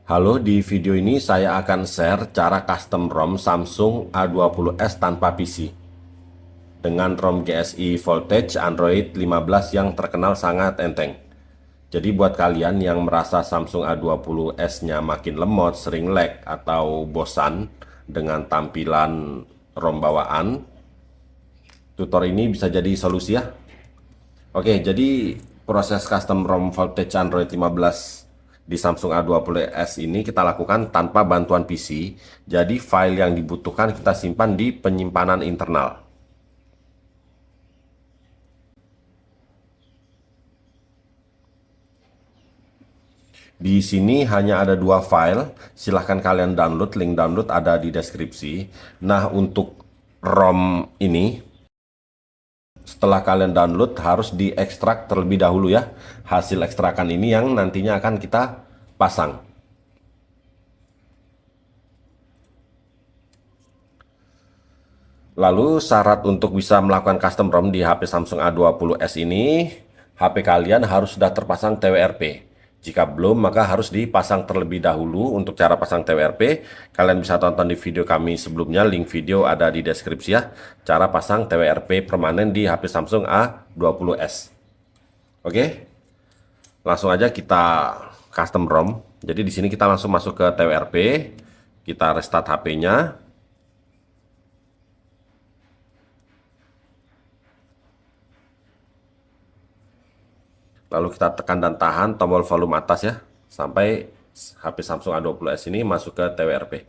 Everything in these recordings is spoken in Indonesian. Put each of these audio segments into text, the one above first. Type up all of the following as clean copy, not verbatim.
Halo, di video ini saya akan share cara custom ROM Samsung A20s tanpa PC dengan ROM GSI Voltage Android 15 yang terkenal sangat enteng. Jadi buat kalian yang merasa Samsung A20s-nya makin lemot, sering lag, atau bosan dengan tampilan ROM bawaan, tutor ini bisa jadi solusi ya. Oke, jadi proses custom ROM Voltage Android 15 di Samsung A20s ini kita lakukan tanpa bantuan PC. Jadi file yang dibutuhkan kita simpan di penyimpanan internal. Di sini hanya ada dua file, silahkan kalian download, link download ada di deskripsi. Nah, untuk ROM ini, setelah kalian download harus diekstrak terlebih dahulu ya. Hasil ekstrakan ini yang nantinya akan kita pasang. Lalu syarat untuk bisa melakukan custom ROM di HP Samsung A20s ini, HP kalian harus sudah terpasang TWRP. Jika belum, maka harus dipasang terlebih dahulu. Untuk cara pasang TWRP, kalian bisa tonton di video kami sebelumnya, link video ada di deskripsi ya. Cara pasang TWRP permanen di HP Samsung A20s. Oke, langsung aja kita custom ROM. Jadi di sini kita langsung masuk ke TWRP, kita restart HP-nya. Lalu kita tekan dan tahan tombol volume atas ya, sampai HP Samsung A20s ini masuk ke TWRP.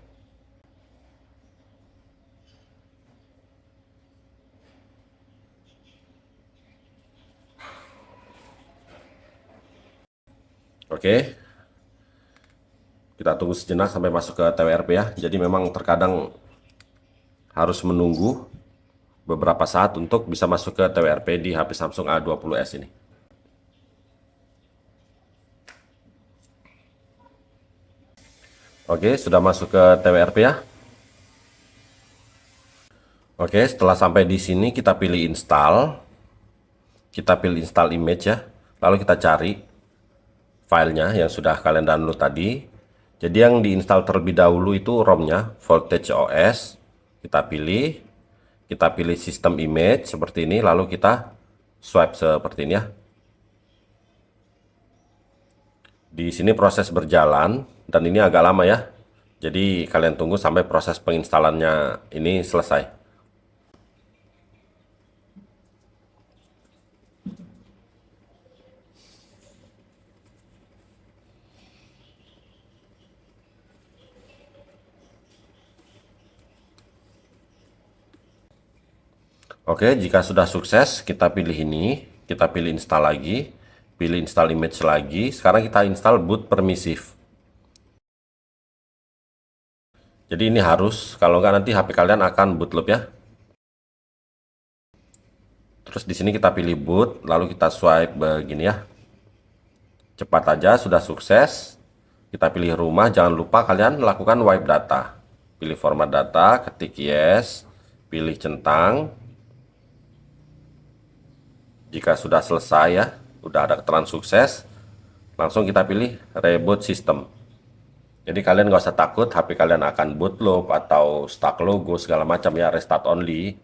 Oke, kita tunggu sejenak sampai masuk ke TWRP ya. Jadi memang terkadang harus menunggu beberapa saat untuk bisa masuk ke TWRP di HP Samsung A20s ini. Oke, sudah masuk ke TWRP ya. Oke, setelah sampai di sini kita pilih install. Kita pilih install image ya. Lalu kita cari filenya yang sudah kalian download tadi. Jadi yang diinstal terlebih dahulu itu ROM-nya, Voltage OS. Kita pilih sistem image seperti ini, lalu kita swipe seperti ini ya. Di sini proses berjalan dan ini agak lama ya. Jadi kalian tunggu sampai proses penginstalannya ini selesai. Oke, jika sudah sukses, kita pilih ini, kita pilih install lagi, pilih install image lagi. Sekarang kita install boot permisif. Jadi ini harus, kalau nggak nanti HP kalian akan bootloop ya. Terus di sini kita pilih boot, lalu kita swipe begini ya. Cepat aja, sudah sukses. Kita pilih rumah, jangan lupa kalian lakukan wipe data. Pilih format data, ketik yes, pilih centang. Jika sudah selesai ya, udah ada keterangan sukses, langsung kita pilih reboot system. Jadi kalian nggak usah takut HP kalian akan bootloop atau stuck logo segala macam ya, restart only.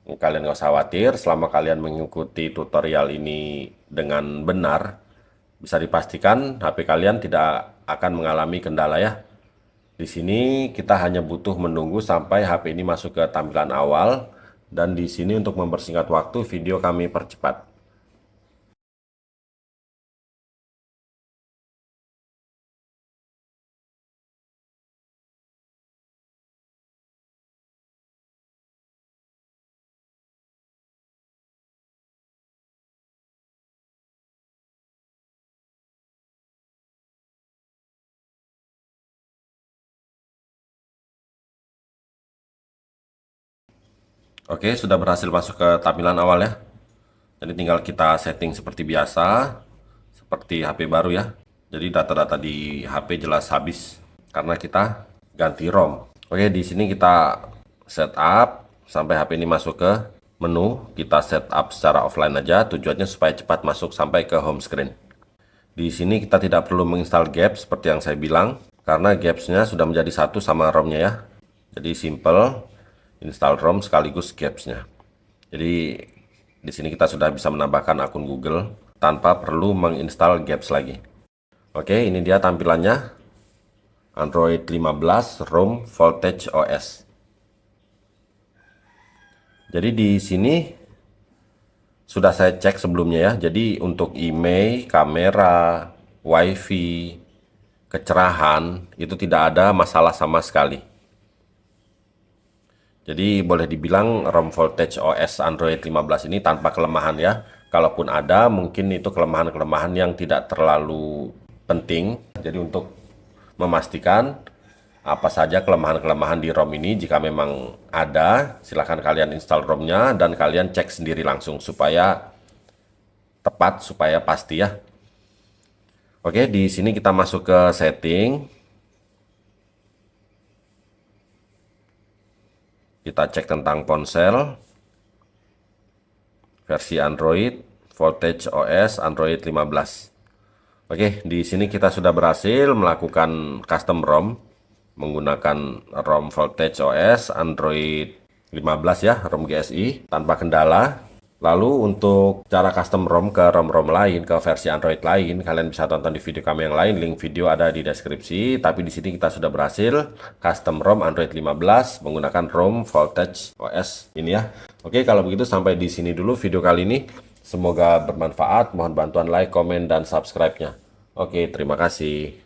Kalian nggak usah khawatir, selama kalian mengikuti tutorial ini dengan benar, bisa dipastikan HP kalian tidak akan mengalami kendala ya. Di sini kita hanya butuh menunggu sampai HP ini masuk ke tampilan awal, dan di sini untuk mempersingkat waktu video kami percepat. Oke, sudah berhasil masuk ke tampilan awal ya. Jadi tinggal kita setting seperti biasa, seperti HP baru ya. Jadi data-data di HP jelas habis karena kita ganti ROM. Oke, di sini kita setup sampai HP ini masuk ke menu. Kita setup secara offline aja, tujuannya supaya cepat masuk sampai ke home screen. Di sini kita tidak perlu menginstal gap seperti yang saya bilang. karena gapsnya sudah menjadi satu sama ROM-nya ya. Jadi simple install ROM sekaligus gapsnya. Jadi di sini kita sudah bisa menambahkan akun Google tanpa perlu menginstal gaps lagi. Oke, ini dia tampilannya. Android 15 ROM Voltage OS. Jadi di sini sudah saya cek sebelumnya ya. Jadi untuk email, kamera, WiFi, kecerahan itu tidak ada masalah sama sekali. Jadi boleh dibilang ROM Voltage OS Android 15 ini tanpa kelemahan ya. Kalaupun ada, mungkin itu kelemahan-kelemahan yang tidak terlalu penting. Jadi untuk memastikan apa saja kelemahan-kelemahan di ROM ini, jika memang ada, silahkan kalian install ROM-nya dan kalian cek sendiri langsung supaya tepat, supaya pasti ya. Oke, di sini kita masuk ke setting. Kita cek tentang ponsel, versi Android, Voltage OS Android 15. Oke, di sini kita sudah berhasil melakukan custom ROM menggunakan ROM Voltage OS Android 15 ya, ROM GSI tanpa kendala. Lalu untuk cara custom ROM ke ROM-ROM lain, ke versi Android lain, kalian bisa tonton di video kami yang lain, link video ada di deskripsi. Tapi di sini kita sudah berhasil custom ROM Android 15 menggunakan ROM Voltage OS ini ya. Oke, kalau begitu sampai di sini dulu video kali ini. Semoga bermanfaat. Mohon bantuan like, komen, dan subscribe-nya. Oke, terima kasih.